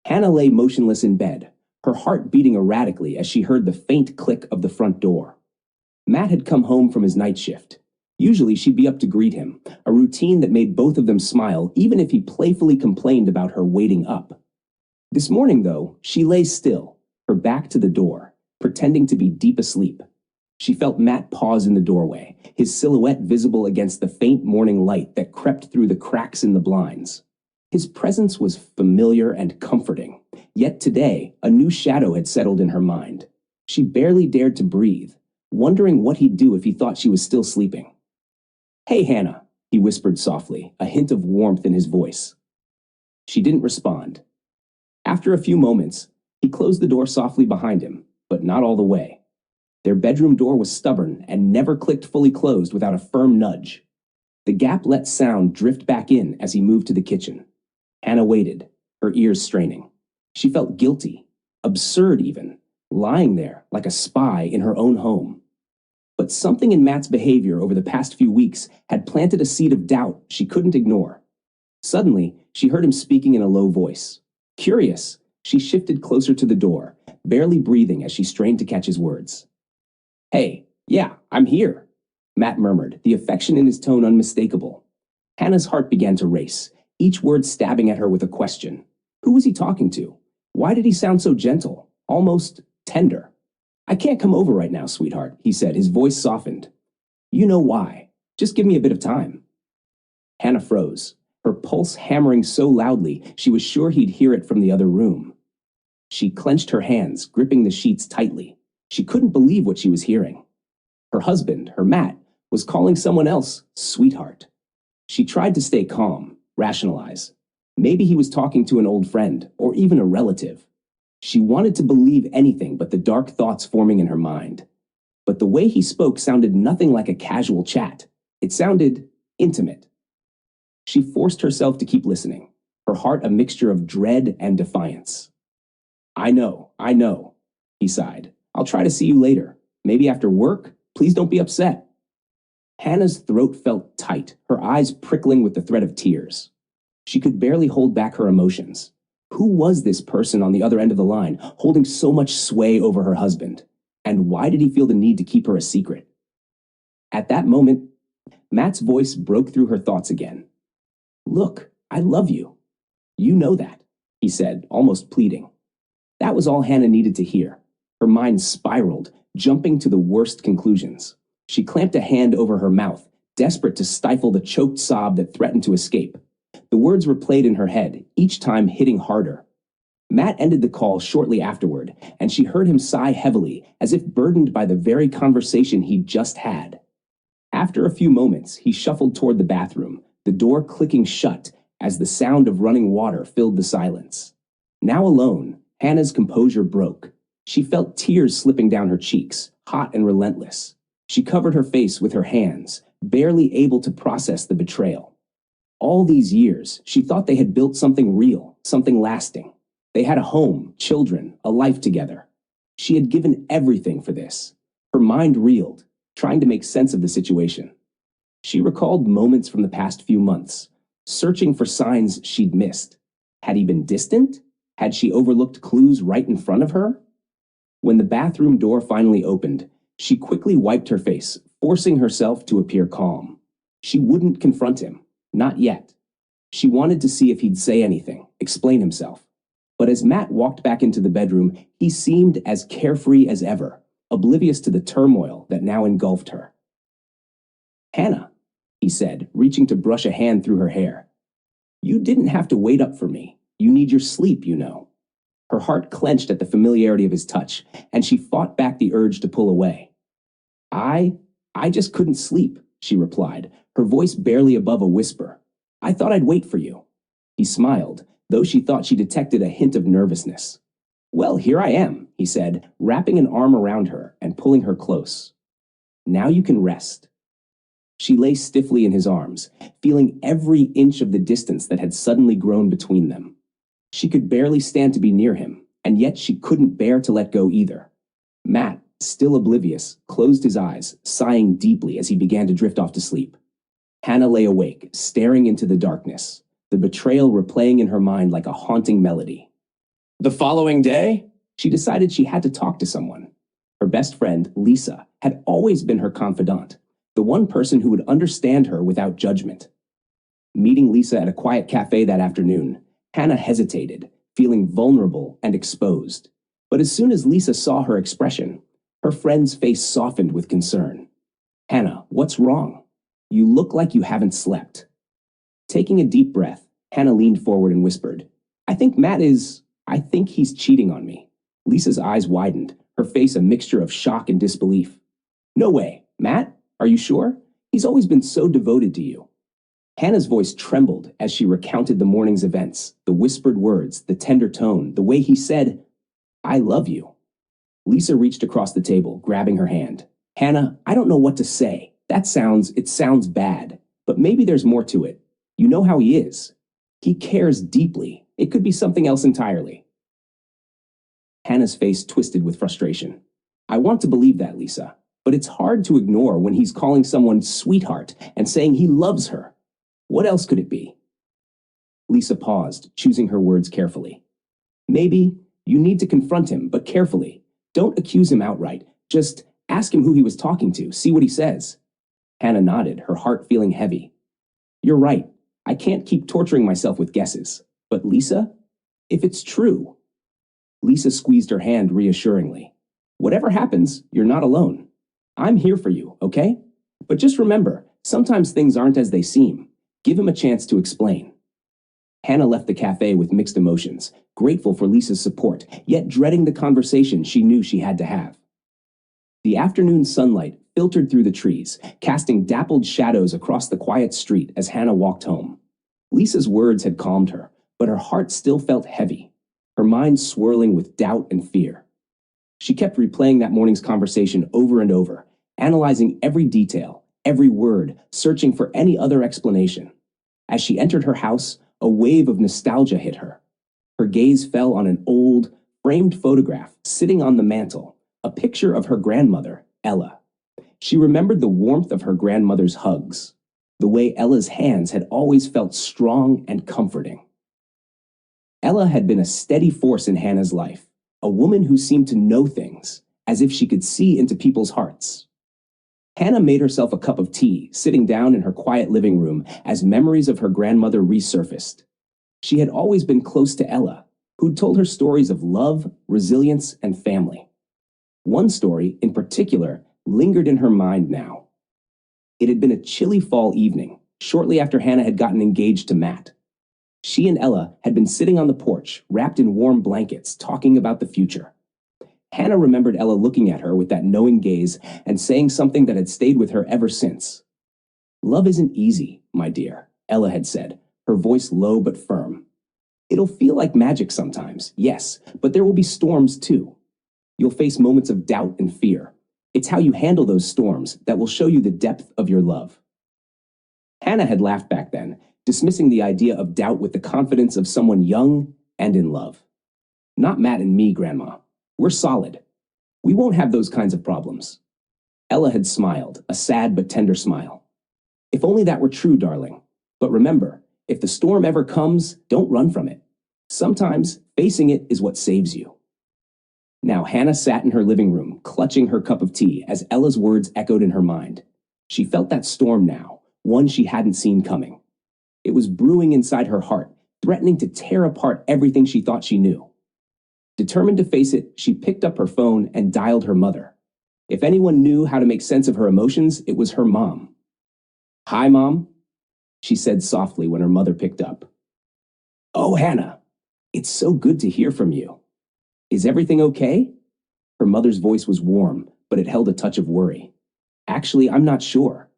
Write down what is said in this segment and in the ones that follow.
Hannah lay motionless in bed, her heart beating erratically as she heard the faint click of the front door. Matt had come home from his night shift. Usually she'd be up to greet him, a routine that made both of them smile even if he playfully complained about her waiting up. This morning, though, she lay still, her back to the door, pretending to be deep asleep. She felt Matt pause in the doorway, his silhouette visible against the faint morning light that crept through the cracks in the blinds. His presence was familiar and comforting, yet today a new shadow had settled in her mind. She barely dared to breathe, wondering what he'd do if he thought she was still sleeping. "Hey, Hannah," he whispered softly, a hint of warmth in his voice. She didn't respond. After a few moments, he closed the door softly behind him, but not all the way. Their bedroom door was stubborn and never clicked fully closed without a firm nudge. The gap let sound drift back in as he moved to the kitchen. Hannah waited, her ears straining. She felt guilty, absurd even, lying there like a spy in her own home. But something in Matt's behavior over the past few weeks had planted a seed of doubt she couldn't ignore. Suddenly, she heard him speaking in a low voice. Curious, she shifted closer to the door, barely breathing as she strained to catch his words. "Hey, yeah, I'm here," Matt murmured, the affection in his tone unmistakable. Hannah's heart began to race, each word stabbing at her with a question. Who was he talking to? Why did he sound so gentle, almost tender? "I can't come over right now, sweetheart," he said, his voice softened. "You know why. Just give me a bit of time." Hannah froze, her pulse hammering so loudly she was sure he'd hear it from the other room. She clenched her hands, gripping the sheets tightly. She couldn't believe what she was hearing. Her husband, her Matt, was calling someone else sweetheart. She tried to stay calm, rationalize. Maybe he was talking to an old friend, or even a relative. She wanted to believe anything but the dark thoughts forming in her mind. But the way he spoke sounded nothing like a casual chat. It sounded intimate. She forced herself to keep listening, her heart a mixture of dread and defiance. I know, he sighed. "I'll try to see you later. Maybe after work? Please don't be upset." Hannah's throat felt tight, her eyes prickling with the threat of tears. She could barely hold back her emotions. Who was this person on the other end of the line, holding so much sway over her husband? And why did he feel the need to keep her a secret? At that moment, Matt's voice broke through her thoughts again. "Look, I love you. You know that," he said, almost pleading. That was all Hannah needed to hear. Her mind spiraled, jumping to the worst conclusions. She clamped a hand over her mouth, desperate to stifle the choked sob that threatened to escape. The words replayed in her head, each time hitting harder. Matt ended the call shortly afterward, and she heard him sigh heavily, as if burdened by the very conversation he'd just had. After a few moments, he shuffled toward the bathroom, the door clicking shut as the sound of running water filled the silence. Now alone, Hannah's composure broke. She felt tears slipping down her cheeks, hot and relentless. She covered her face with her hands, barely able to process the betrayal. All these years, she thought they had built something real, something lasting. They had a home, children, a life together. She had given everything for this. Her mind reeled, trying to make sense of the situation. She recalled moments from the past few months, searching for signs she'd missed. Had he been distant? Had she overlooked clues right in front of her? When the bathroom door finally opened, she quickly wiped her face, forcing herself to appear calm. She wouldn't confront him. Not yet. She wanted to see if he'd say anything, explain himself. But as Matt walked back into the bedroom, he seemed as carefree as ever, oblivious to the turmoil that now engulfed her. "Hannah," he said, reaching to brush a hand through her hair. "You didn't have to wait up for me. You need your sleep, you know." Her heart clenched at the familiarity of his touch, and she fought back the urge to pull away. I just couldn't sleep," she replied, her voice barely above a whisper. "I thought I'd wait for you." He smiled, though she thought she detected a hint of nervousness. "Well, here I am," he said, wrapping an arm around her and pulling her close. "Now you can rest." She lay stiffly in his arms, feeling every inch of the distance that had suddenly grown between them. She could barely stand to be near him, and yet she couldn't bear to let go either. Matt, still oblivious, closed his eyes, sighing deeply as he began to drift off to sleep. Hannah lay awake, staring into the darkness, the betrayal replaying in her mind like a haunting melody. The following day, she decided she had to talk to someone. Her best friend, Lisa, had always been her confidant, the one person who would understand her without judgment. Meeting Lisa at a quiet cafe that afternoon, Hannah hesitated, feeling vulnerable and exposed. But as soon as Lisa saw her expression, her friend's face softened with concern. Hannah, what's wrong? You look like you haven't slept. Taking a deep breath, Hannah leaned forward and whispered, I think he's cheating on me. Lisa's eyes widened, her face a mixture of shock and disbelief. No way. Matt? Are you sure? He's always been so devoted to you. Hannah's voice trembled as she recounted the morning's events, the whispered words, the tender tone, the way he said, I love you. Lisa reached across the table, grabbing her hand. Hannah, I don't know what to say. It sounds bad, but maybe there's more to it. You know how he is. He cares deeply. It could be something else entirely. Hannah's face twisted with frustration. I want to believe that, Lisa, but it's hard to ignore when he's calling someone sweetheart and saying he loves her. What else could it be? Lisa paused, choosing her words carefully. Maybe you need to confront him, but carefully. Don't accuse him outright. Just ask him who he was talking to, see what he says. Hannah nodded, her heart feeling heavy. You're right. I can't keep torturing myself with guesses. But Lisa, if it's true... Lisa squeezed her hand reassuringly. Whatever happens, you're not alone. I'm here for you, okay? But just remember, sometimes things aren't as they seem. Give him a chance to explain. Hannah left the cafe with mixed emotions, grateful for Lisa's support, yet dreading the conversation she knew she had to have. The afternoon sunlight filtered through the trees, casting dappled shadows across the quiet street as Hannah walked home. Lisa's words had calmed her, but her heart still felt heavy, her mind swirling with doubt and fear. She kept replaying that morning's conversation over and over, analyzing every detail, every word, searching for any other explanation. As she entered her house, a wave of nostalgia hit her. Her gaze fell on an old, framed photograph sitting on the mantel, a picture of her grandmother, Ella. She remembered the warmth of her grandmother's hugs, the way Ella's hands had always felt strong and comforting. Ella had been a steady force in Hannah's life, a woman who seemed to know things, as if she could see into people's hearts. Hannah made herself a cup of tea, sitting down in her quiet living room as memories of her grandmother resurfaced. She had always been close to Ella, who'd told her stories of love, resilience, and family. One story, in particular, lingered in her mind now. It had been a chilly fall evening, shortly after Hannah had gotten engaged to Matt. She and Ella had been sitting on the porch, wrapped in warm blankets, talking about the future. Hannah remembered Ella looking at her with that knowing gaze and saying something that had stayed with her ever since. Love isn't easy, my dear, Ella had said, her voice low but firm. It'll feel like magic sometimes, yes, but there will be storms too. You'll face moments of doubt and fear. It's how you handle those storms that will show you the depth of your love. Hannah had laughed back then, dismissing the idea of doubt with the confidence of someone young and in love. Not Matt and me, Grandma. We're solid. We won't have those kinds of problems. Ella had smiled, a sad but tender smile. If only that were true, darling. But remember, if the storm ever comes, don't run from it. Sometimes facing it is what saves you. Now Hannah sat in her living room, clutching her cup of tea as Ella's words echoed in her mind. She felt that storm now, one she hadn't seen coming. It was brewing inside her heart, threatening to tear apart everything she thought she knew. Determined to face it, she picked up her phone and dialed her mother. If anyone knew how to make sense of her emotions, it was her mom. Hi, Mom, she said softly when her mother picked up. Oh, Hannah, it's so good to hear from you. Is everything okay? Her mother's voice was warm, but it held a touch of worry. Actually, I'm not sure.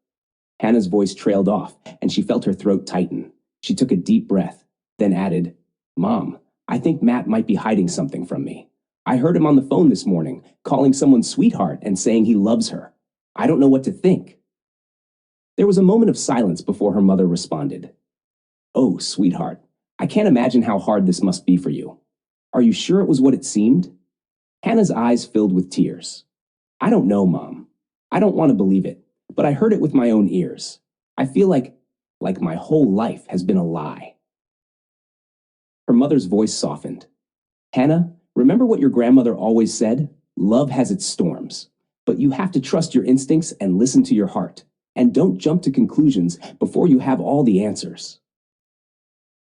Hannah's voice trailed off, and she felt her throat tighten. She took a deep breath, then added, Mom, I think Matt might be hiding something from me. I heard him on the phone this morning, calling someone sweetheart and saying he loves her. I don't know what to think. There was a moment of silence before her mother responded. Oh, sweetheart, I can't imagine how hard this must be for you. Are you sure it was what it seemed? Hannah's eyes filled with tears. I don't know, Mom. I don't want to believe it, but I heard it with my own ears. I feel like my whole life has been a lie. Her mother's voice softened. Hannah, remember what your grandmother always said? Love has its storms. But you have to trust your instincts and listen to your heart. And don't jump to conclusions before you have all the answers.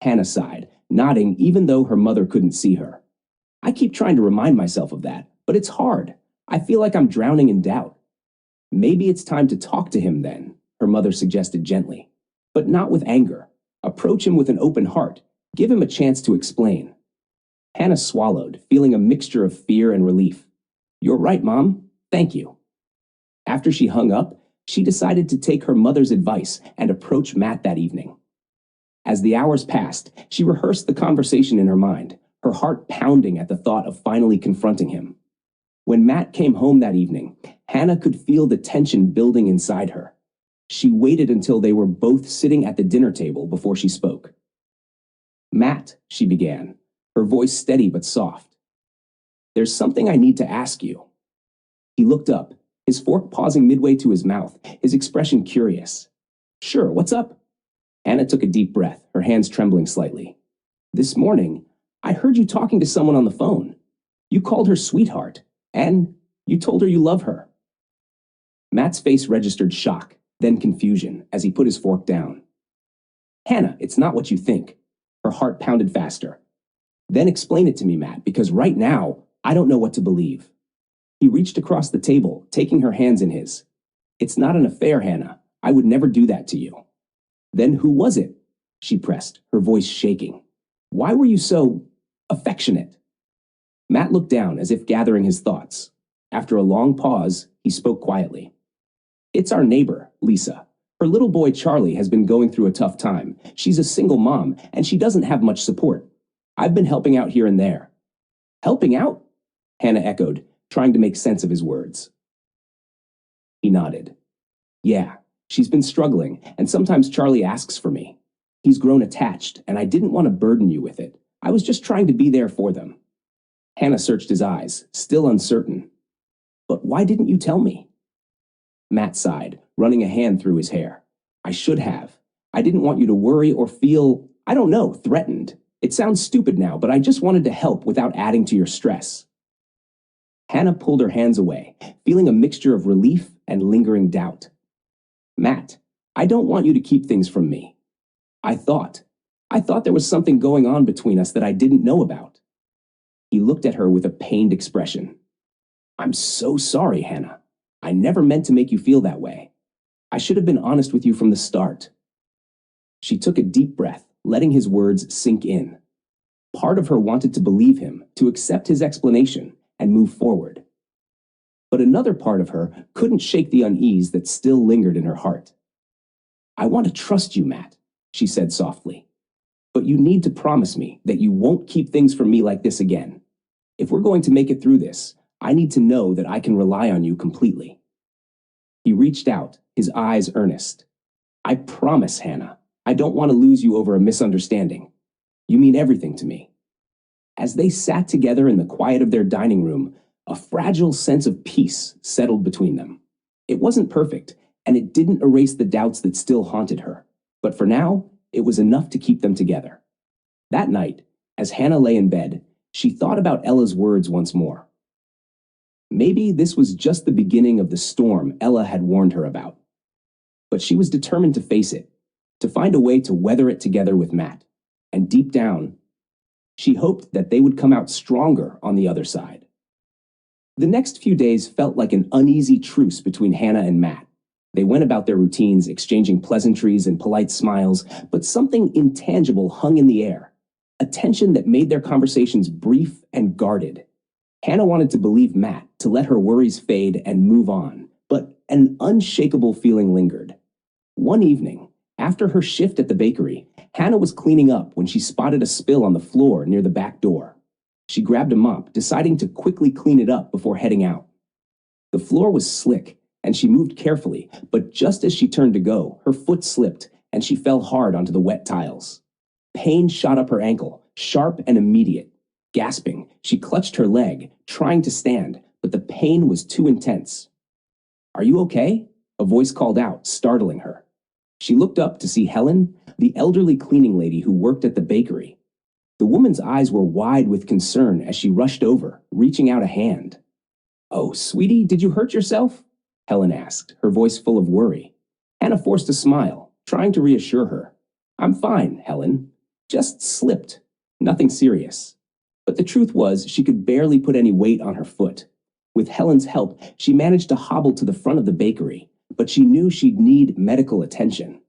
Hannah sighed, nodding even though her mother couldn't see her. I keep trying to remind myself of that, but it's hard. I feel like I'm drowning in doubt. Maybe it's time to talk to him then, her mother suggested gently. But not with anger. Approach him with an open heart. Give him a chance to explain. Hannah swallowed, feeling a mixture of fear and relief. You're right, Mom. Thank you. After she hung up, she decided to take her mother's advice and approach Matt that evening. As the hours passed, she rehearsed the conversation in her mind, her heart pounding at the thought of finally confronting him. When Matt came home that evening, Hannah could feel the tension building inside her. She waited until they were both sitting at the dinner table before she spoke. Matt, she began, her voice steady but soft. There's something I need to ask you. He looked up, his fork pausing midway to his mouth, his expression curious. Sure, what's up? Hannah took a deep breath, her hands trembling slightly. This morning, I heard you talking to someone on the phone. You called her sweetheart, and you told her you love her. Matt's face registered shock, then confusion, as he put his fork down. Hannah, it's not what you think. Her heart pounded faster. Then explain it to me, Matt, because right now, I don't know what to believe. He reached across the table, taking her hands in his. It's not an affair, Hannah. I would never do that to you. Then who was it? She pressed, her voice shaking. Why were you so affectionate? Matt looked down as if gathering his thoughts. After a long pause, he spoke quietly. It's our neighbor, Lisa. Her little boy Charlie has been going through a tough time. She's a single mom, and she doesn't have much support. I've been helping out here and there. Helping out? Hannah echoed, trying to make sense of his words. He nodded. Yeah, she's been struggling, and sometimes Charlie asks for me. He's grown attached, and I didn't want to burden you with it. I was just trying to be there for them. Hannah searched his eyes, still uncertain. But why didn't you tell me? Matt sighed, running a hand through his hair. I should have. I didn't want you to worry or feel, I don't know, threatened. It sounds stupid now, but I just wanted to help without adding to your stress. Hannah pulled her hands away, feeling a mixture of relief and lingering doubt. Matt, I don't want you to keep things from me. I thought there was something going on between us that I didn't know about. He looked at her with a pained expression. I'm so sorry, Hannah. I never meant to make you feel that way. I should have been honest with you from the start. She took a deep breath, letting his words sink in. Part of her wanted to believe him, to accept his explanation, and move forward. But another part of her couldn't shake the unease that still lingered in her heart. I want to trust you, Matt, she said softly. But you need to promise me that you won't keep things from me like this again. If we're going to make it through this, I need to know that I can rely on you completely. He reached out, his eyes earnest. I promise, Hannah. I don't want to lose you over a misunderstanding. You mean everything to me. As they sat together in the quiet of their dining room, a fragile sense of peace settled between them. It wasn't perfect, and it didn't erase the doubts that still haunted her. But for now, it was enough to keep them together. That night, as Hannah lay in bed, she thought about Ella's words once more. Maybe this was just the beginning of the storm Ella had warned her about. But she was determined to face it, to find a way to weather it together with Matt. And deep down, she hoped that they would come out stronger on the other side. The next few days felt like an uneasy truce between Hannah and Matt. They went about their routines, exchanging pleasantries and polite smiles, but something intangible hung in the air, a tension that made their conversations brief and guarded. Hannah wanted to believe Matt, to let her worries fade and move on, but an unshakable feeling lingered. One evening, after her shift at the bakery, Hannah was cleaning up when she spotted a spill on the floor near the back door. She grabbed a mop, deciding to quickly clean it up before heading out. The floor was slick, and she moved carefully, but just as she turned to go, her foot slipped, and she fell hard onto the wet tiles. Pain shot up her ankle, sharp and immediate. Gasping, she clutched her leg, trying to stand, but the pain was too intense. Are you okay? A voice called out, startling her. She looked up to see Helen, the elderly cleaning lady who worked at the bakery. The woman's eyes were wide with concern as she rushed over, reaching out a hand. "Oh, sweetie, did you hurt yourself?" Helen asked, her voice full of worry. Hannah forced a smile, trying to reassure her. "I'm fine, Helen. Just slipped. Nothing serious." But the truth was, she could barely put any weight on her foot. With Helen's help, she managed to hobble to the front of the bakery, but she knew she'd need medical attention.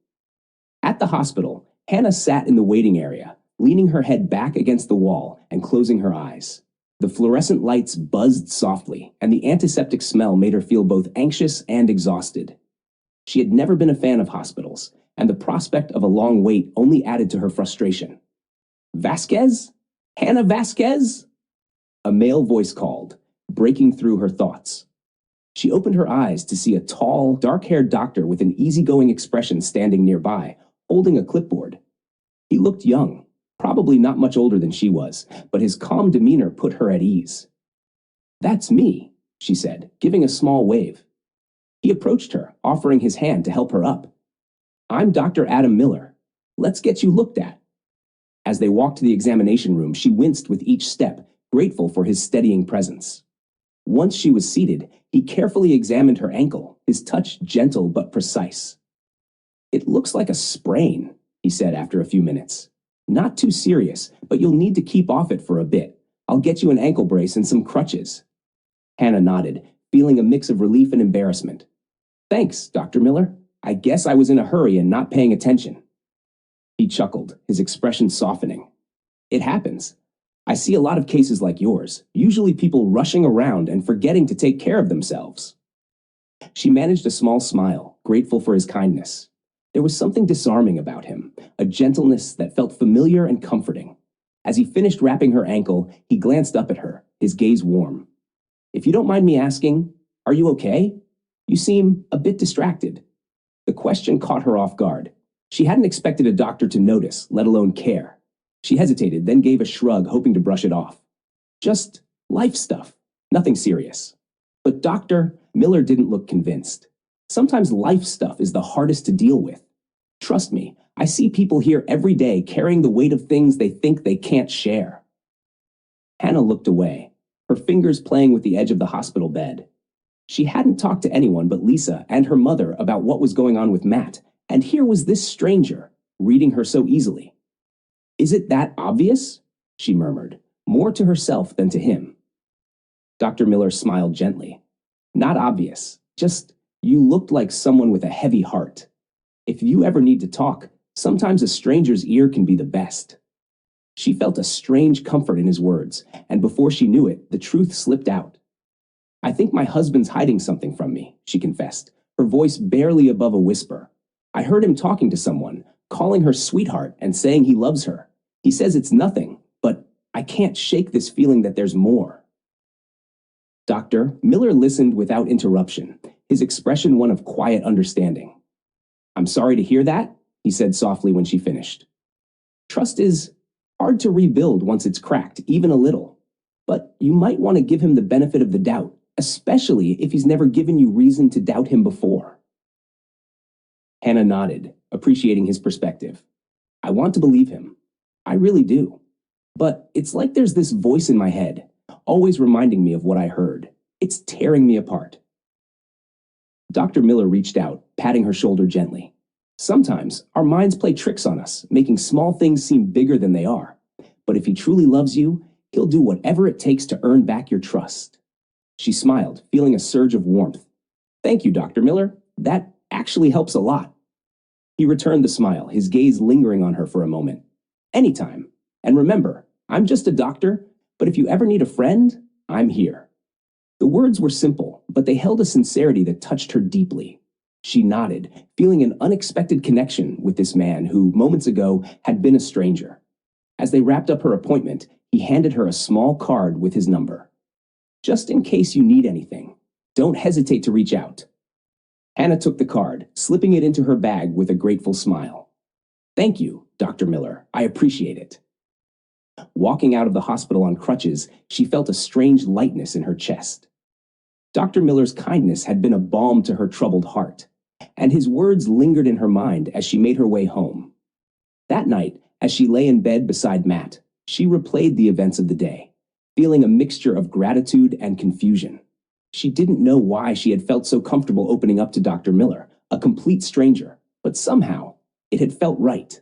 At the hospital, Hannah sat in the waiting area, leaning her head back against the wall and closing her eyes. The fluorescent lights buzzed softly, and the antiseptic smell made her feel both anxious and exhausted. She had never been a fan of hospitals, and the prospect of a long wait only added to her frustration. "Vasquez? Hannah Vasquez?" A male voice called, breaking through her thoughts. She opened her eyes to see a tall, dark-haired doctor with an easygoing expression standing nearby, holding a clipboard. He looked young, probably not much older than she was, but his calm demeanor put her at ease. "That's me," she said, giving a small wave. He approached her, offering his hand to help her up. "I'm Dr. Adam Miller. Let's get you looked at." As they walked to the examination room, she winced with each step, grateful for his steadying presence. Once she was seated, he carefully examined her ankle, his touch gentle but precise. "It looks like a sprain," he said after a few minutes. "Not too serious, but you'll need to keep off it for a bit. I'll get you an ankle brace and some crutches." Hannah nodded, feeling a mix of relief and embarrassment. "Thanks, Dr. Miller. I guess I was in a hurry and not paying attention." He chuckled, his expression softening. "It happens. I see a lot of cases like yours, usually people rushing around and forgetting to take care of themselves." She managed a small smile, grateful for his kindness. There was something disarming about him, a gentleness that felt familiar and comforting. As he finished wrapping her ankle, he glanced up at her, his gaze warm. "If you don't mind me asking, are you okay? You seem a bit distracted." The question caught her off guard. She hadn't expected a doctor to notice, let alone care. She hesitated, then gave a shrug, hoping to brush it off. "Just life stuff. Nothing serious." But Dr. Miller didn't look convinced. Sometimes life stuff is the hardest to deal with. "Trust me, I see people here every day carrying the weight of things they think they can't share." Hannah looked away, her fingers playing with the edge of the hospital bed. She hadn't talked to anyone but Lisa and her mother about what was going on with Matt, and here was this stranger, reading her so easily. "Is it that obvious?" she murmured, more to herself than to him. Dr. Miller smiled gently. "Not obvious, just you looked like someone with a heavy heart. If you ever need to talk, sometimes a stranger's ear can be the best." She felt a strange comfort in his words, and before she knew it, the truth slipped out. "I think my husband's hiding something from me," she confessed, her voice barely above a whisper. "I heard him talking to someone, calling her sweetheart and saying he loves her. He says it's nothing, but I can't shake this feeling that there's more." Dr. Miller listened without interruption, his expression one of quiet understanding. "I'm sorry to hear that," he said softly when she finished. "Trust is hard to rebuild once it's cracked, even a little. But you might want to give him the benefit of the doubt, especially if he's never given you reason to doubt him before." Hannah nodded, appreciating his perspective. "I want to believe him. I really do. But it's like there's this voice in my head, always reminding me of what I heard. It's tearing me apart." Dr. Miller reached out, patting her shoulder gently. "Sometimes our minds play tricks on us, making small things seem bigger than they are. But if he truly loves you, he'll do whatever it takes to earn back your trust." She smiled, feeling a surge of warmth. "Thank you, Dr. Miller. That actually helps a lot." He returned the smile, his gaze lingering on her for a moment. "Anytime. And remember, I'm just a doctor, but if you ever need a friend, I'm here." The words were simple, but they held a sincerity that touched her deeply. She nodded, feeling an unexpected connection with this man who, moments ago, had been a stranger. As they wrapped up her appointment, he handed her a small card with his number. "Just in case you need anything, don't hesitate to reach out." Hannah took the card, slipping it into her bag with a grateful smile. "Thank you, Dr. Miller. I appreciate it." Walking out of the hospital on crutches, she felt a strange lightness in her chest. Dr. Miller's kindness had been a balm to her troubled heart, and his words lingered in her mind as she made her way home. That night, as she lay in bed beside Matt, She replayed the events of the day, feeling a mixture of gratitude and confusion. She didn't know why she had felt so comfortable opening up to Dr. Miller, a complete stranger, but somehow it had felt right.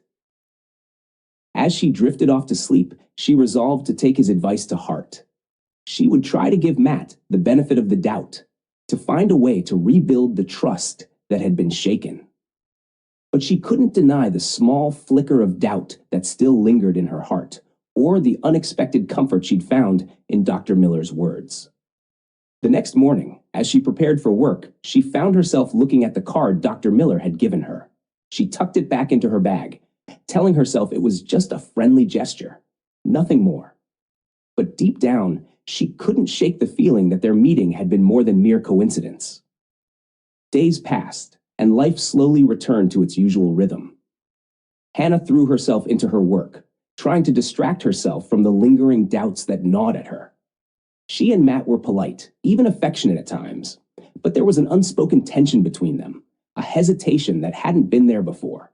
As she drifted off to sleep, she resolved to take his advice to heart. She would try to give Matt the benefit of the doubt, to find a way to rebuild the trust that had been shaken. But she couldn't deny the small flicker of doubt that still lingered in her heart, or the unexpected comfort she'd found in Dr. Miller's words. The next morning, as she prepared for work, she found herself looking at the card Dr. Miller had given her. She tucked it back into her bag, telling herself it was just a friendly gesture, nothing more. But deep down, she couldn't shake the feeling that their meeting had been more than mere coincidence. Days passed, and life slowly returned to its usual rhythm. Hannah threw herself into her work, trying to distract herself from the lingering doubts that gnawed at her. She and Matt were polite, even affectionate at times, but there was an unspoken tension between them, a hesitation that hadn't been there before.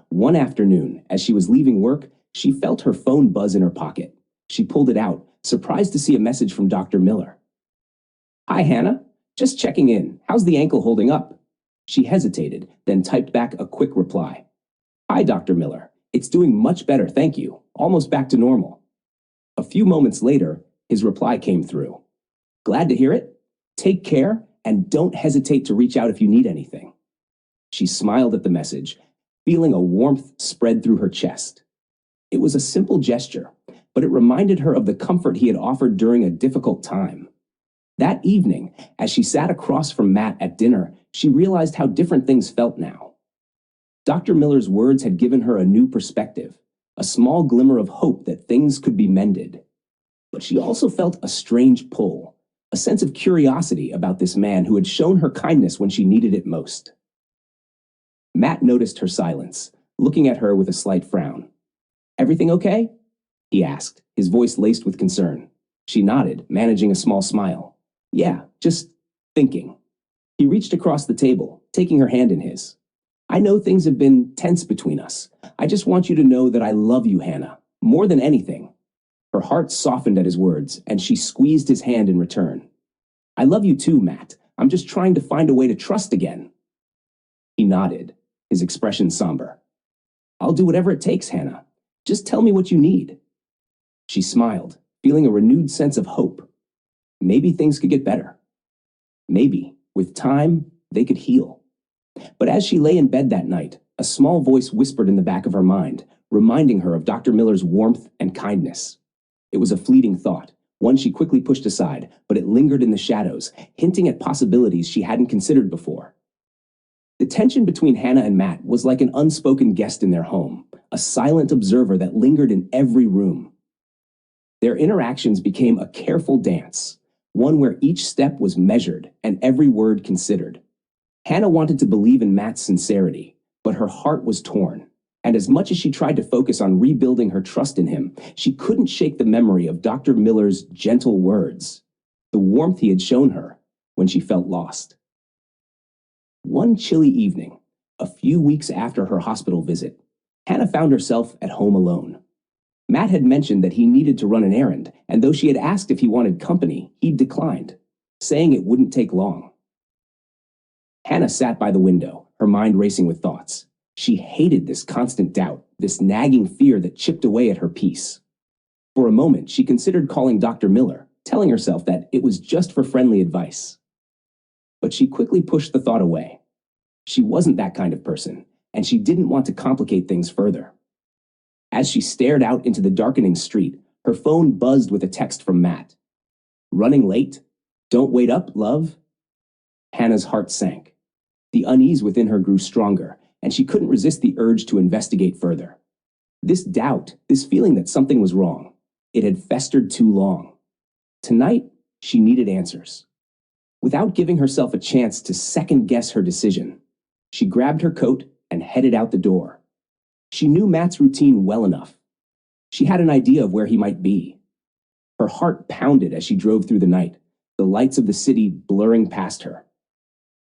One afternoon, as she was leaving work, she felt her phone buzz in her pocket. She pulled it out, surprised to see a message from Dr. Miller. "Hi, Hannah. Just checking in. How's the ankle holding up?" She hesitated, then typed back a quick reply. "Hi, Dr. Miller. It's doing much better, thank you. Almost back to normal." A few moments later, his reply came through. "Glad to hear it. Take care, and don't hesitate to reach out if you need anything." She smiled at the message, feeling a warmth spread through her chest. It was a simple gesture, but it reminded her of the comfort he had offered during a difficult time. That evening, as she sat across from Matt at dinner, she realized how different things felt now. Dr. Miller's words had given her a new perspective, a small glimmer of hope that things could be mended. But she also felt a strange pull, a sense of curiosity about this man who had shown her kindness when she needed it most. Matt noticed her silence, looking at her with a slight frown. "Everything okay?" he asked, his voice laced with concern. She nodded, managing a small smile. "Yeah, just thinking." He reached across the table, taking her hand in his. "I know things have been tense between us. I just want you to know that I love you, Hannah, more than anything." Her heart softened at his words, and she squeezed his hand in return. "I love you too, Matt. I'm just trying to find a way to trust again." He nodded, his expression somber. "I'll do whatever it takes, Hannah. Just tell me what you need." She smiled, feeling a renewed sense of hope. Maybe things could get better. Maybe, with time, they could heal. But as she lay in bed that night, a small voice whispered in the back of her mind, reminding her of Dr. Miller's warmth and kindness. It was a fleeting thought, one she quickly pushed aside, but it lingered in the shadows, hinting at possibilities she hadn't considered before. The tension between Hannah and Matt was like an unspoken guest in their home, a silent observer that lingered in every room. Their interactions became a careful dance, one where each step was measured and every word considered. Hannah wanted to believe in Matt's sincerity, but her heart was torn, and as much as she tried to focus on rebuilding her trust in him, she couldn't shake the memory of Dr. Miller's gentle words, the warmth he had shown her when she felt lost. One chilly evening, a few weeks after her hospital visit, Hannah found herself at home alone. Matt had mentioned that he needed to run an errand, and though she had asked if he wanted company, he'd declined, saying it wouldn't take long. Hannah sat by the window, her mind racing with thoughts. She hated this constant doubt, this nagging fear that chipped away at her peace. For a moment, she considered calling Dr. Miller, telling herself that it was just for friendly advice. But she quickly pushed the thought away. She wasn't that kind of person, and she didn't want to complicate things further. As she stared out into the darkening street, her phone buzzed with a text from Matt. "Running late? Don't wait up, love." Hannah's heart sank. The unease within her grew stronger, and she couldn't resist the urge to investigate further. This doubt, this feeling that something was wrong, it had festered too long. Tonight, she needed answers. Without giving herself a chance to second-guess her decision, she grabbed her coat and headed out the door. She knew Matt's routine well enough. She had an idea of where he might be. Her heart pounded as she drove through the night, the lights of the city blurring past her.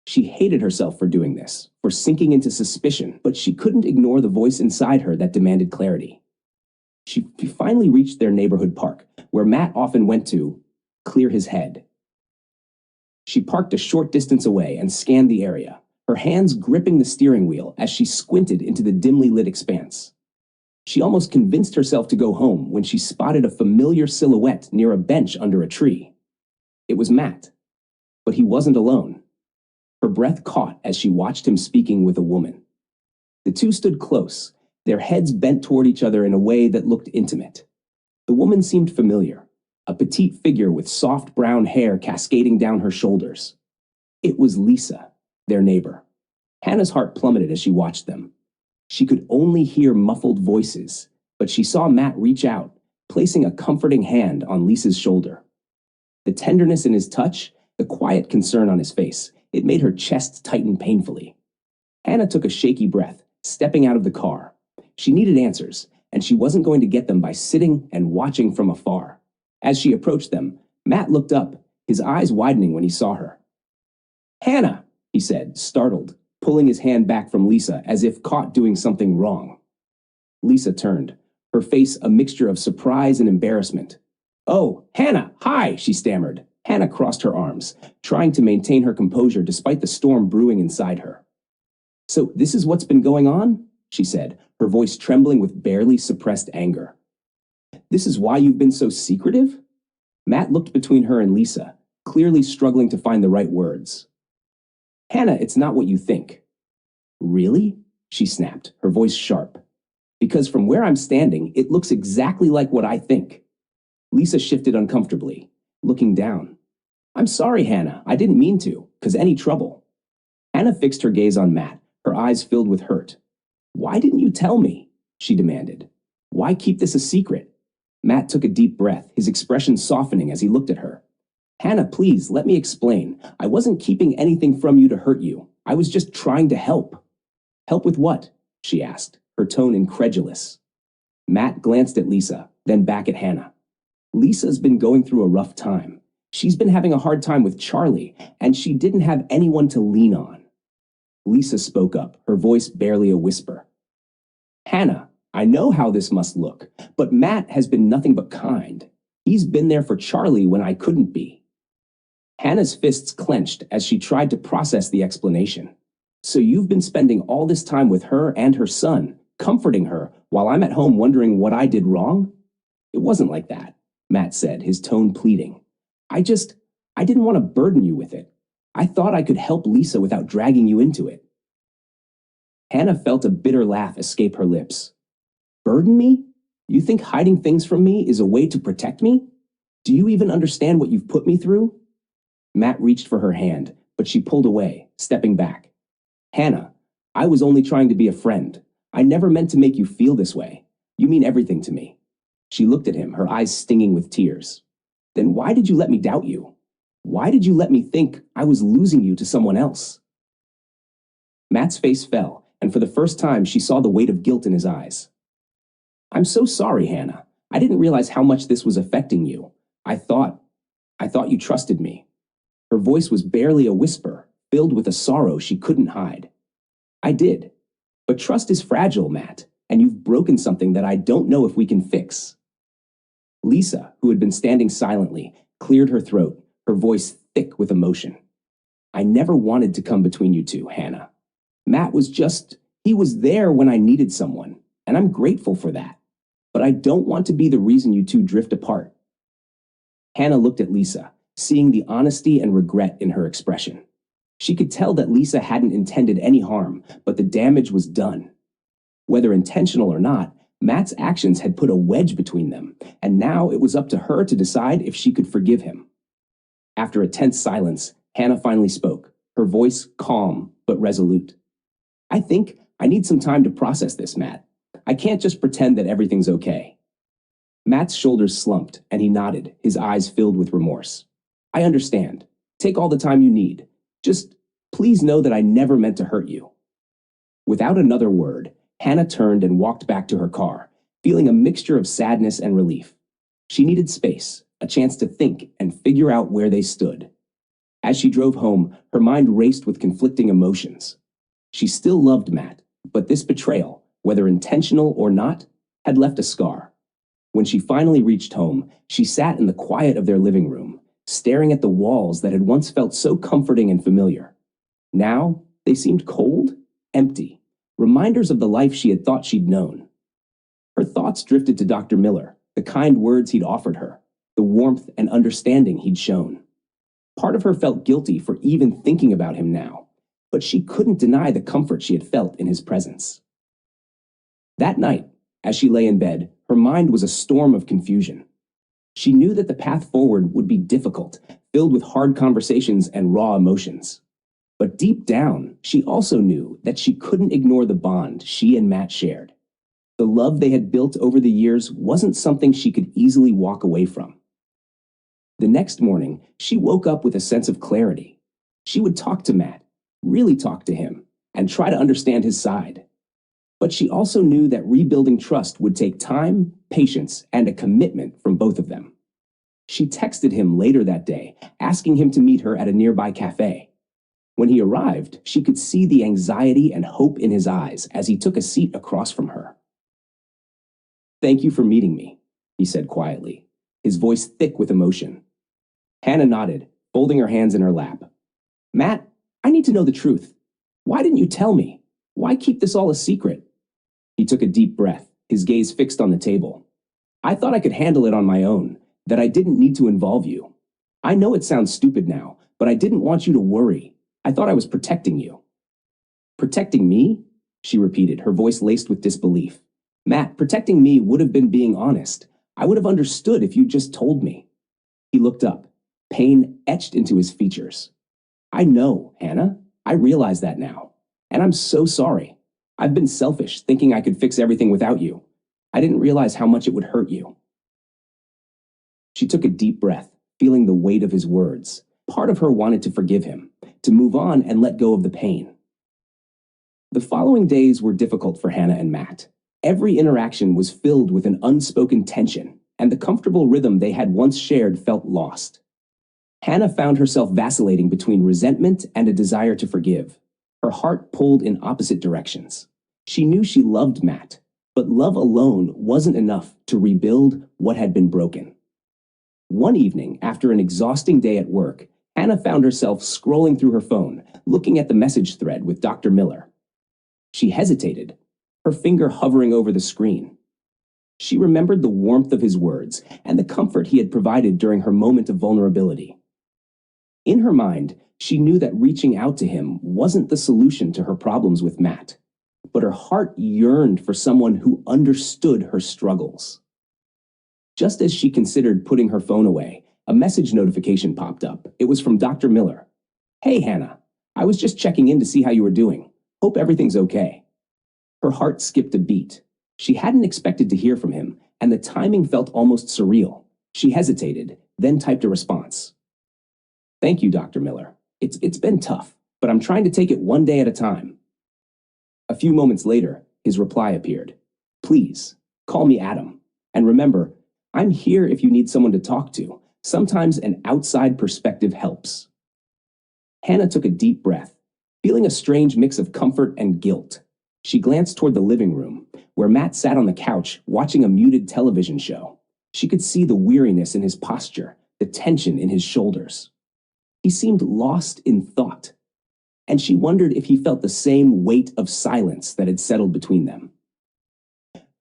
She hated herself for doing this, for sinking into suspicion, but she couldn't ignore the voice inside her that demanded clarity. She finally reached their neighborhood park, where Matt often went to clear his head. She parked a short distance away and scanned the area, her hands gripping the steering wheel as she squinted into the dimly lit expanse. She almost convinced herself to go home when she spotted a familiar silhouette near a bench under a tree. It was Matt, but he wasn't alone. Her breath caught as she watched him speaking with a woman. The two stood close, their heads bent toward each other in a way that looked intimate. The woman seemed familiar, a petite figure with soft brown hair cascading down her shoulders. It was Lisa, their neighbor. Hannah's heart plummeted as she watched them. She could only hear muffled voices, but she saw Matt reach out, placing a comforting hand on Lisa's shoulder. The tenderness in his touch, the quiet concern on his face, it made her chest tighten painfully. Hannah took a shaky breath, stepping out of the car. She needed answers, and she wasn't going to get them by sitting and watching from afar. As she approached them, Matt looked up, his eyes widening when he saw her. "Hannah," he said, startled, pulling his hand back from Lisa as if caught doing something wrong. Lisa turned, her face a mixture of surprise and embarrassment. "Oh, Hannah, hi," she stammered. Hannah crossed her arms, trying to maintain her composure despite the storm brewing inside her. "So this is what's been going on?" she said, her voice trembling with barely suppressed anger. "This is why you've been so secretive?" Matt looked between her and Lisa, clearly struggling to find the right words. "Hannah, it's not what you think." "Really?" she snapped, her voice sharp. "Because from where I'm standing, it looks exactly like what I think." Lisa shifted uncomfortably, looking down. "I'm sorry, Hannah. I didn't mean to, 'cause any trouble." Hannah fixed her gaze on Matt, her eyes filled with hurt. "Why didn't you tell me?" she demanded. "Why keep this a secret?" Matt took a deep breath, his expression softening as he looked at her. "Hannah, please, let me explain. I wasn't keeping anything from you to hurt you. I was just trying to help." "Help with what?" she asked, her tone incredulous. Matt glanced at Lisa, then back at Hannah. "Lisa's been going through a rough time. She's been having a hard time with Charlie, and she didn't have anyone to lean on." Lisa spoke up, her voice barely a whisper. "Hannah, I know how this must look, but Matt has been nothing but kind. He's been there for Charlie when I couldn't be." Hannah's fists clenched as she tried to process the explanation. "So you've been spending all this time with her and her son, comforting her, while I'm at home wondering what I did wrong?" "It wasn't like that," Matt said, his tone pleading. I didn't want to burden you with it. I thought I could help Lisa without dragging you into it." Hannah felt a bitter laugh escape her lips. "Burden me? You think hiding things from me is a way to protect me? Do you even understand what you've put me through?" Matt reached for her hand, but she pulled away, stepping back. "Hannah, I was only trying to be a friend. I never meant to make you feel this way. You mean everything to me." She looked at him, her eyes stinging with tears. "Then why did you let me doubt you? Why did you let me think I was losing you to someone else?" Matt's face fell, and for the first time she saw the weight of guilt in his eyes. "I'm so sorry, Hannah. I didn't realize how much this was affecting you. I thought you trusted me." Her voice was barely a whisper, filled with a sorrow she couldn't hide. "I did. But trust is fragile, Matt, and you've broken something that I don't know if we can fix." Lisa, who had been standing silently, cleared her throat, her voice thick with emotion. "I never wanted to come between you two, Hannah. Matt he was there when I needed someone, and I'm grateful for that. But I don't want to be the reason you two drift apart." Hannah looked at Lisa, seeing the honesty and regret in her expression. She could tell that Lisa hadn't intended any harm, but the damage was done. Whether intentional or not, Matt's actions had put a wedge between them, and now it was up to her to decide if she could forgive him. After a tense silence, Hannah finally spoke, her voice calm but resolute. "I think I need some time to process this, Matt. I can't just pretend that everything's okay." Matt's shoulders slumped, and he nodded, his eyes filled with remorse. "I understand. Take all the time you need. Just please know that I never meant to hurt you." Without another word, Hannah turned and walked back to her car, feeling a mixture of sadness and relief. She needed space, a chance to think and figure out where they stood. As she drove home, her mind raced with conflicting emotions. She still loved Matt, but this betrayal, whether intentional or not, had left a scar. When she finally reached home, she sat in the quiet of their living room, staring at the walls that had once felt so comforting and familiar. Now, they seemed cold, empty, reminders of the life she had thought she'd known. Her thoughts drifted to Dr. Miller, the kind words he'd offered her, the warmth and understanding he'd shown. Part of her felt guilty for even thinking about him now, but she couldn't deny the comfort she had felt in his presence. That night, as she lay in bed, her mind was a storm of confusion. She knew that the path forward would be difficult, filled with hard conversations and raw emotions. But deep down, she also knew that she couldn't ignore the bond she and Matt shared. The love they had built over the years wasn't something she could easily walk away from. The next morning, she woke up with a sense of clarity. She would talk to Matt, really talk to him, and try to understand his side. But she also knew that rebuilding trust would take time, patience, and a commitment from both of them. She texted him later that day, asking him to meet her at a nearby cafe. When he arrived, she could see the anxiety and hope in his eyes as he took a seat across from her. "Thank you for meeting me," he said quietly, his voice thick with emotion. Hannah nodded, folding her hands in her lap. "Matt, I need to know the truth. Why didn't you tell me? Why keep this all a secret?" He took a deep breath, his gaze fixed on the table. "I thought I could handle it on my own, that I didn't need to involve you. I know it sounds stupid now, but I didn't want you to worry. I thought I was protecting you." "Protecting me?" she repeated, her voice laced with disbelief. "Matt, protecting me would have been being honest. I would have understood if you'd just told me." He looked up, pain etched into his features. "I know, Hannah. I realize that now. And I'm so sorry. I've been selfish, thinking I could fix everything without you. I didn't realize how much it would hurt you." She took a deep breath, feeling the weight of his words. Part of her wanted to forgive him, to move on and let go of the pain. The following days were difficult for Hannah and Matt. Every interaction was filled with an unspoken tension, and the comfortable rhythm they had once shared felt lost. Hannah found herself vacillating between resentment and a desire to forgive. Her heart pulled in opposite directions. She knew she loved Matt, but love alone wasn't enough to rebuild what had been broken. One evening, after an exhausting day at work, Hannah found herself scrolling through her phone, looking at the message thread with Dr. Miller. She hesitated, her finger hovering over the screen. She remembered the warmth of his words and the comfort he had provided during her moment of vulnerability. In her mind, she knew that reaching out to him wasn't the solution to her problems with Matt, but her heart yearned for someone who understood her struggles. Just as she considered putting her phone away, a message notification popped up. It was from Dr. Miller. "Hey, Hannah. I was just checking in to see how you were doing. Hope everything's okay." Her heart skipped a beat. She hadn't expected to hear from him, and the timing felt almost surreal. She hesitated, then typed a response. "Thank you, Dr. Miller. It's been tough, but I'm trying to take it one day at a time." A few moments later, his reply appeared. "Please, call me Adam. And remember, I'm here if you need someone to talk to. Sometimes an outside perspective helps." Hannah took a deep breath, feeling a strange mix of comfort and guilt. She glanced toward the living room, where Matt sat on the couch watching a muted television show. She could see the weariness in his posture, the tension in his shoulders. He seemed lost in thought, and she wondered if he felt the same weight of silence that had settled between them.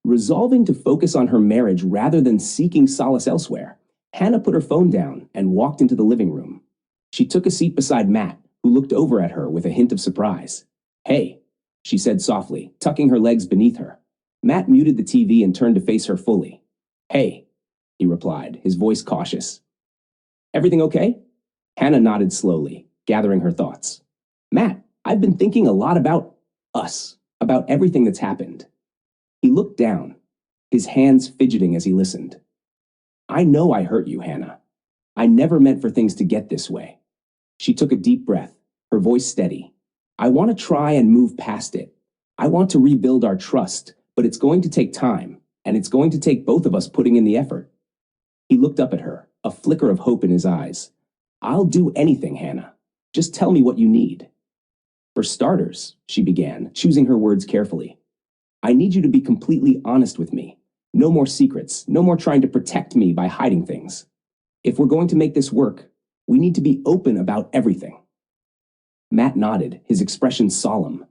Resolving to focus on her marriage rather than seeking solace elsewhere, Hannah put her phone down and walked into the living room. She took a seat beside Matt, who looked over at her with a hint of surprise. "Hey," she said softly, tucking her legs beneath her. Matt muted the TV and turned to face her fully. "Hey," he replied, his voice cautious. "Everything okay?" Hannah nodded slowly, gathering her thoughts. "Matt, I've been thinking a lot about us, about everything that's happened." He looked down, his hands fidgeting as he listened. "I know I hurt you, Hannah. I never meant for things to get this way." She took a deep breath, her voice steady. "I want to try and move past it. I want to rebuild our trust, but it's going to take time, and it's going to take both of us putting in the effort." He looked up at her, a flicker of hope in his eyes. "I'll do anything, Hannah. Just tell me what you need." "For starters," she began, choosing her words carefully, "I need you to be completely honest with me. No more secrets, no more trying to protect me by hiding things. If we're going to make this work, we need to be open about everything. Matt nodded, his expression solemn.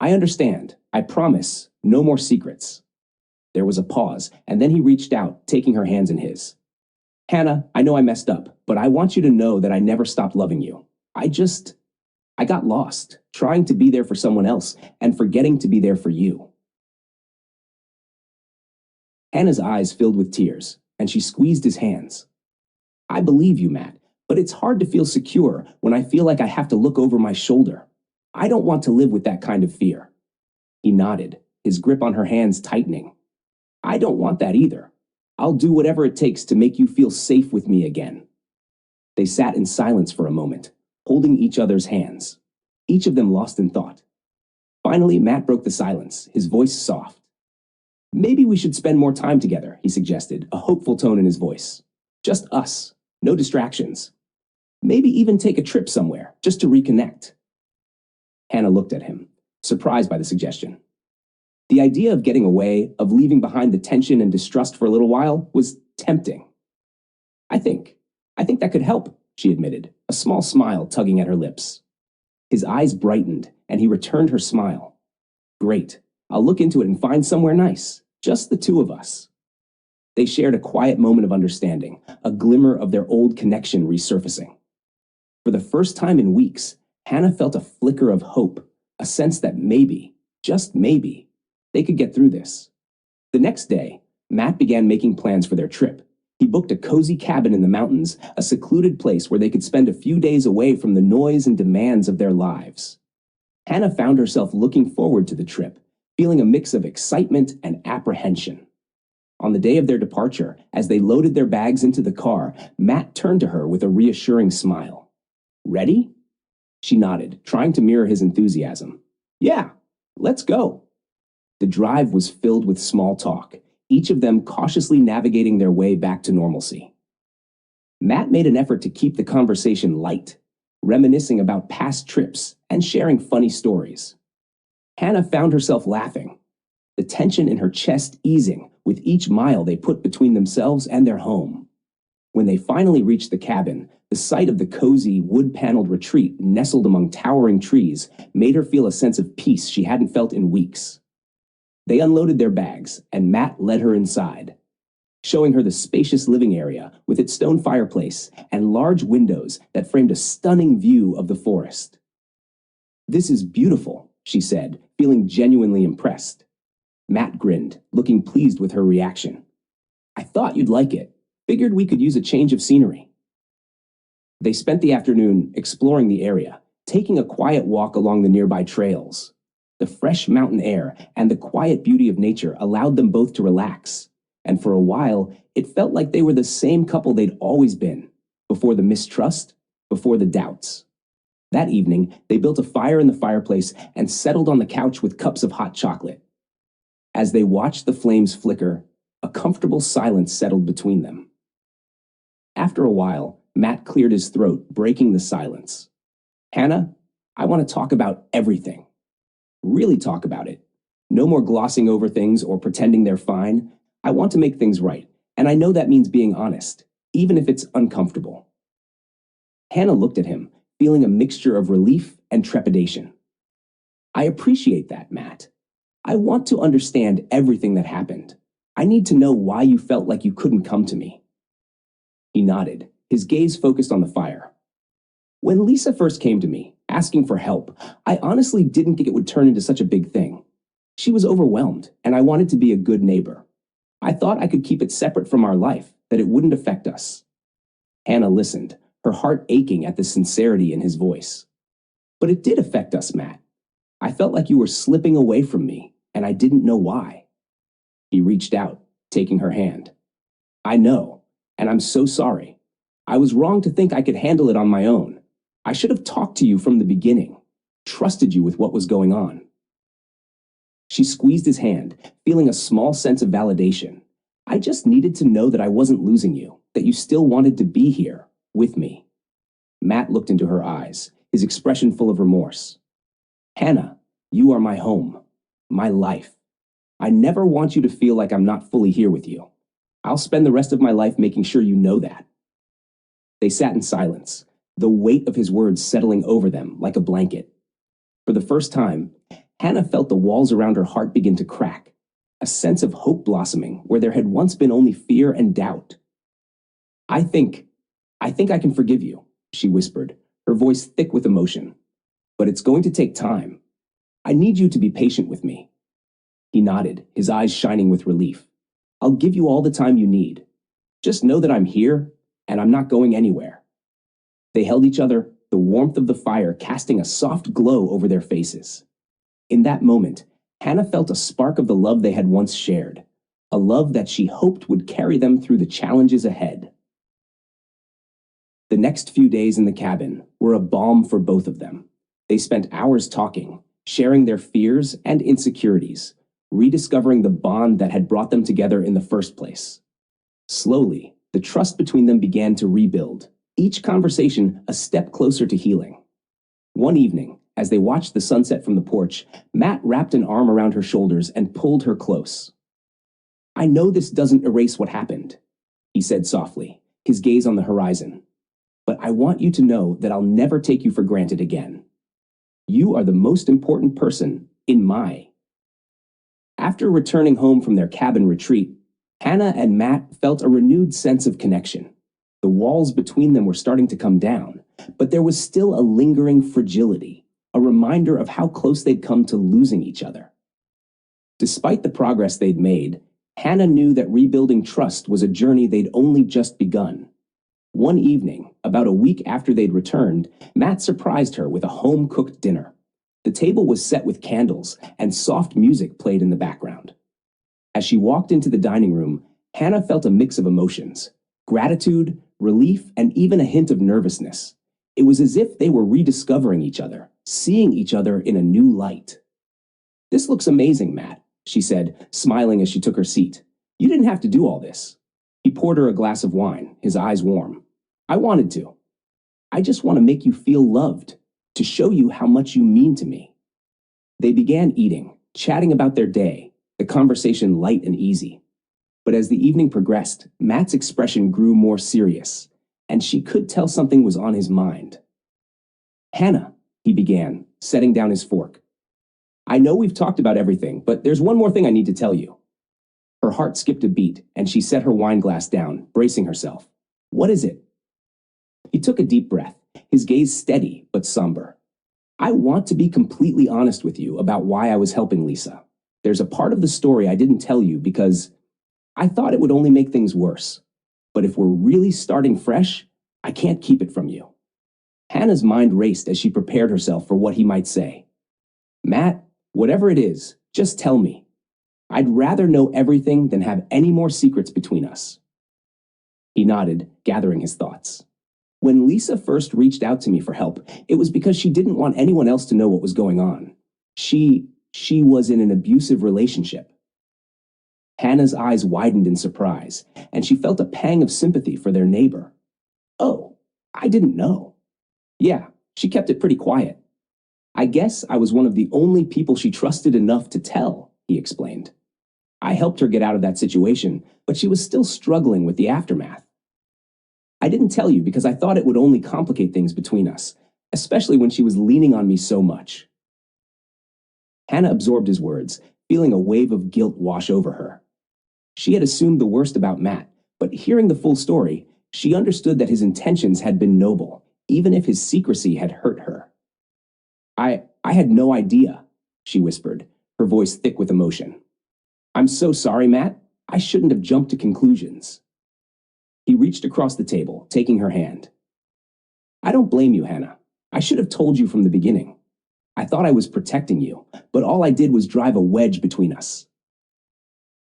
I understand. I promise. No more secrets. There was a pause, and then he reached out, taking her hands in his. Hannah, I know I messed up, but I want you to know that I never stopped loving you. I got lost, trying to be there for someone else and forgetting to be there for you. Hannah's eyes filled with tears, and she squeezed his hands. I believe you, Matt, but it's hard to feel secure when I feel like I have to look over my shoulder. I don't want to live with that kind of fear. He nodded, his grip on her hands tightening. I don't want that either. I'll do whatever it takes to make you feel safe with me again. They sat in silence for a moment, holding each other's hands, each of them lost in thought. Finally, Matt broke the silence, his voice soft. Maybe we should spend more time together, he suggested, a hopeful tone in his voice. Just us, no distractions. Maybe even take a trip somewhere, just to reconnect. Hannah looked at him, surprised by the suggestion. The idea of getting away, of leaving behind the tension and distrust for a little while, was tempting. I think that could help, she admitted, a small smile tugging at her lips. His eyes brightened, and he returned her smile. Great. I'll look into it and find somewhere nice. Just the two of us. They shared a quiet moment of understanding, a glimmer of their old connection resurfacing. For the first time in weeks, Hannah felt a flicker of hope, a sense that maybe, just maybe, they could get through this. The next day, Matt began making plans for their trip. He booked a cozy cabin in the mountains, a secluded place where they could spend a few days away from the noise and demands of their lives. Hannah found herself looking forward to the trip, feeling a mix of excitement and apprehension. On the day of their departure, as they loaded their bags into the car, Matt turned to her with a reassuring smile. Ready? She nodded, trying to mirror his enthusiasm. Yeah, let's go. The drive was filled with small talk, each of them cautiously navigating their way back to normalcy. Matt made an effort to keep the conversation light, reminiscing about past trips and sharing funny stories. Hannah found herself laughing, the tension in her chest easing with each mile they put between themselves and their home. When they finally reached the cabin, the sight of the cozy, wood-paneled retreat nestled among towering trees made her feel a sense of peace she hadn't felt in weeks. They unloaded their bags, and Matt led her inside, showing her the spacious living area with its stone fireplace and large windows that framed a stunning view of the forest. This is beautiful, she said, feeling genuinely impressed. Matt grinned, looking pleased with her reaction. I thought you'd like it. Figured we could use a change of scenery. They spent the afternoon exploring the area, taking a quiet walk along the nearby trails. The fresh mountain air and the quiet beauty of nature allowed them both to relax, and for a while, it felt like they were the same couple they'd always been, before the mistrust, before the doubts. That evening, they built a fire in the fireplace and settled on the couch with cups of hot chocolate. As they watched the flames flicker, a comfortable silence settled between them. After a while, Matt cleared his throat, breaking the silence. Hannah, I want to talk about everything. Really talk about it. No more glossing over things or pretending they're fine. I want to make things right, and I know that means being honest, even if it's uncomfortable. Hannah looked at him, feeling a mixture of relief and trepidation. I appreciate that, Matt. I want to understand everything that happened. I need to know why you felt like you couldn't come to me. He nodded, his gaze focused on the fire. When Lisa first came to me, asking for help, I honestly didn't think it would turn into such a big thing. She was overwhelmed, and I wanted to be a good neighbor. I thought I could keep it separate from our life, that it wouldn't affect us. Hannah listened, her heart aching at the sincerity in his voice. But it did affect us, Matt. I felt like you were slipping away from me, and I didn't know why. He reached out, taking her hand. I know, and I'm so sorry. I was wrong to think I could handle it on my own. I should have talked to you from the beginning, trusted you with what was going on. She squeezed his hand, feeling a small sense of validation. I just needed to know that I wasn't losing you, that you still wanted to be here, with me. Matt looked into her eyes, his expression full of remorse. Hannah, you are my home, my life. I never want you to feel like I'm not fully here with you. I'll spend the rest of my life making sure you know that." They sat in silence, the weight of his words settling over them like a blanket. For the first time, Hannah felt the walls around her heart begin to crack, a sense of hope blossoming where there had once been only fear and doubt. I think I can forgive you," she whispered, her voice thick with emotion. "But it's going to take time. I need you to be patient with me." He nodded, his eyes shining with relief. "I'll give you all the time you need. Just know that I'm here, and I'm not going anywhere." They held each other, the warmth of the fire casting a soft glow over their faces. In that moment, Hannah felt a spark of the love they had once shared, a love that she hoped would carry them through the challenges ahead. The next few days in the cabin were a balm for both of them. They spent hours talking, sharing their fears and insecurities, rediscovering the bond that had brought them together in the first place. Slowly, the trust between them began to rebuild, each conversation a step closer to healing. One evening, as they watched the sunset from the porch, Matt wrapped an arm around her shoulders and pulled her close. "I know this doesn't erase what happened," he said softly, his gaze on the horizon. "But I want you to know that I'll never take you for granted again. You are the most important person in my..." After returning home from their cabin retreat, Hannah and Matt felt a renewed sense of connection. The walls between them were starting to come down, but there was still a lingering fragility, a reminder of how close they'd come to losing each other. Despite the progress they'd made, Hannah knew that rebuilding trust was a journey they'd only just begun. One evening, about a week after they'd returned, Matt surprised her with a home-cooked dinner. The table was set with candles, and soft music played in the background. As she walked into the dining room, Hannah felt a mix of emotions: gratitude, relief, and even a hint of nervousness. It was as if they were rediscovering each other, seeing each other in a new light. "This looks amazing, Matt," she said, smiling as she took her seat. "You didn't have to do all this." He poured her a glass of wine, his eyes warm. "I wanted to. I just want to make you feel loved, to show you how much you mean to me." They began eating, chatting about their day, the conversation light and easy. But as the evening progressed, Matt's expression grew more serious, and she could tell something was on his mind. "Hannah," he began, setting down his fork. "I know we've talked about everything, but there's one more thing I need to tell you." Her heart skipped a beat, and she set her wine glass down, bracing herself. "What is it?" He took a deep breath, his gaze steady but somber. "I want to be completely honest with you about why I was helping Lisa. There's a part of the story I didn't tell you because I thought it would only make things worse. But if we're really starting fresh, I can't keep it from you." Hannah's mind raced as she prepared herself for what he might say. "Matt, whatever it is, just tell me. I'd rather know everything than have any more secrets between us." He nodded, gathering his thoughts. "When Lisa first reached out to me for help, it was because she didn't want anyone else to know what was going on. She was in an abusive relationship." Hannah's eyes widened in surprise, and she felt a pang of sympathy for their neighbor. "Oh, I didn't know." "Yeah, she kept it pretty quiet. I guess I was one of the only people she trusted enough to tell," he explained. "I helped her get out of that situation, but she was still struggling with the aftermath. I didn't tell you because I thought it would only complicate things between us, especially when she was leaning on me so much." Hannah absorbed his words, feeling a wave of guilt wash over her. She had assumed the worst about Matt, but hearing the full story, she understood that his intentions had been noble, even if his secrecy had hurt her. I had no idea," she whispered, her voice thick with emotion. "I'm so sorry, Matt. I shouldn't have jumped to conclusions." He reached across the table, taking her hand. "I don't blame you, Hannah. I should have told you from the beginning. I thought I was protecting you, but all I did was drive a wedge between us."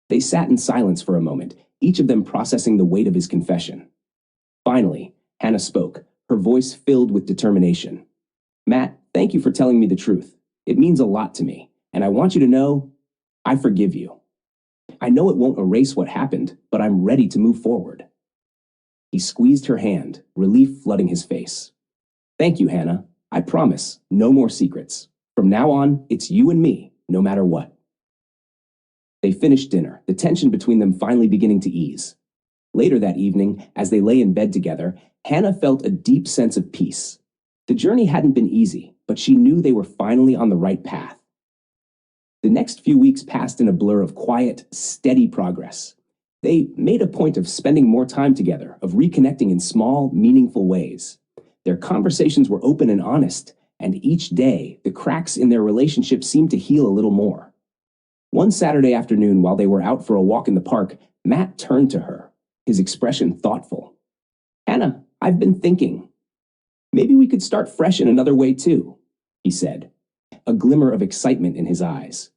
They sat in silence for a moment, each of them processing the weight of his confession. Finally, Hannah spoke, her voice filled with determination. "Matt, thank you for telling me the truth. It means a lot to me, and I want you to know I forgive you. I know it won't erase what happened, but I'm ready to move forward." He squeezed her hand, relief flooding his face. "Thank you, Hannah. I promise, no more secrets. From now on, it's you and me, no matter what." They finished dinner, the tension between them finally beginning to ease. Later that evening, as they lay in bed together, Hannah felt a deep sense of peace. The journey hadn't been easy, but she knew they were finally on the right path. The next few weeks passed in a blur of quiet, steady progress. They made a point of spending more time together, of reconnecting in small, meaningful ways. Their conversations were open and honest, and each day, the cracks in their relationship seemed to heal a little more. One Saturday afternoon, while they were out for a walk in the park, Matt turned to her, his expression thoughtful. "Hannah, I've been thinking. Maybe we could start fresh in another way too," he said, a glimmer of excitement in his eyes.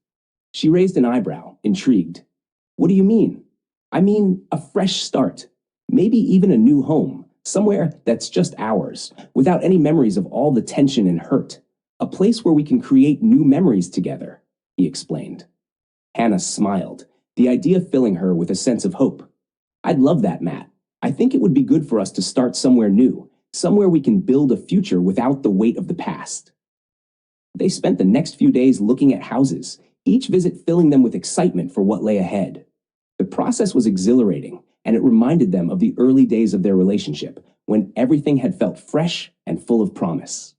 She raised an eyebrow, intrigued. "What do you mean?" "I mean, a fresh start. Maybe even a new home, somewhere that's just ours, without any memories of all the tension and hurt. A place where we can create new memories together," he explained. Hannah smiled, the idea filling her with a sense of hope. "I'd love that, Matt. I think it would be good for us to start somewhere new, somewhere we can build a future without the weight of the past." They spent the next few days looking at houses, each visit filling them with excitement for what lay ahead. The process was exhilarating, and it reminded them of the early days of their relationship, when everything had felt fresh and full of promise.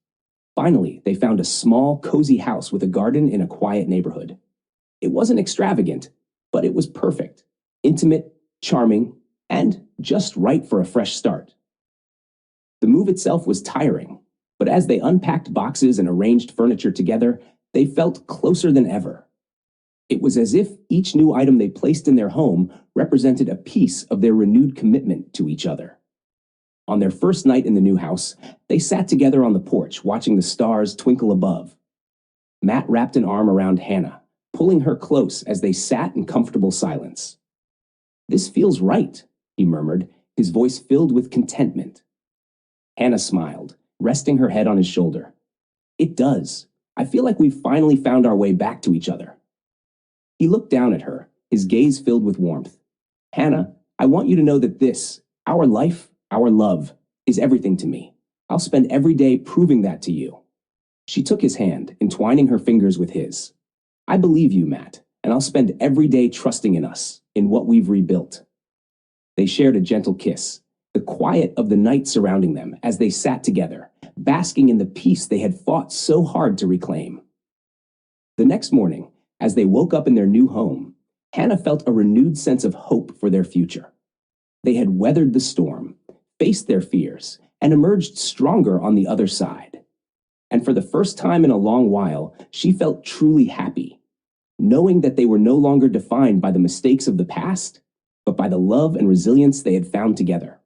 Finally, they found a small, cozy house with a garden in a quiet neighborhood. It wasn't extravagant, but it was perfect, intimate, charming, and just right for a fresh start. The move itself was tiring, but as they unpacked boxes and arranged furniture together, they felt closer than ever. It was as if each new item they placed in their home represented a piece of their renewed commitment to each other. On their first night in the new house, they sat together on the porch, watching the stars twinkle above. Matt wrapped an arm around Hannah, pulling her close as they sat in comfortable silence. "This feels right," he murmured, his voice filled with contentment. Hannah smiled, resting her head on his shoulder. "It does. I feel like we've finally found our way back to each other." He looked down at her, his gaze filled with warmth. "Hannah, I want you to know that this, our life, our love, is everything to me. I'll spend every day proving that to you." She took his hand, entwining her fingers with his. "I believe you, Matt, and I'll spend every day trusting in us, in what we've rebuilt." They shared a gentle kiss, the quiet of the night surrounding them as they sat together, basking in the peace they had fought so hard to reclaim. The next morning, as they woke up in their new home, Hannah felt a renewed sense of hope for their future. They had weathered the storm, faced their fears, and emerged stronger on the other side. And for the first time in a long while, she felt truly happy, knowing that they were no longer defined by the mistakes of the past, but by the love and resilience they had found together.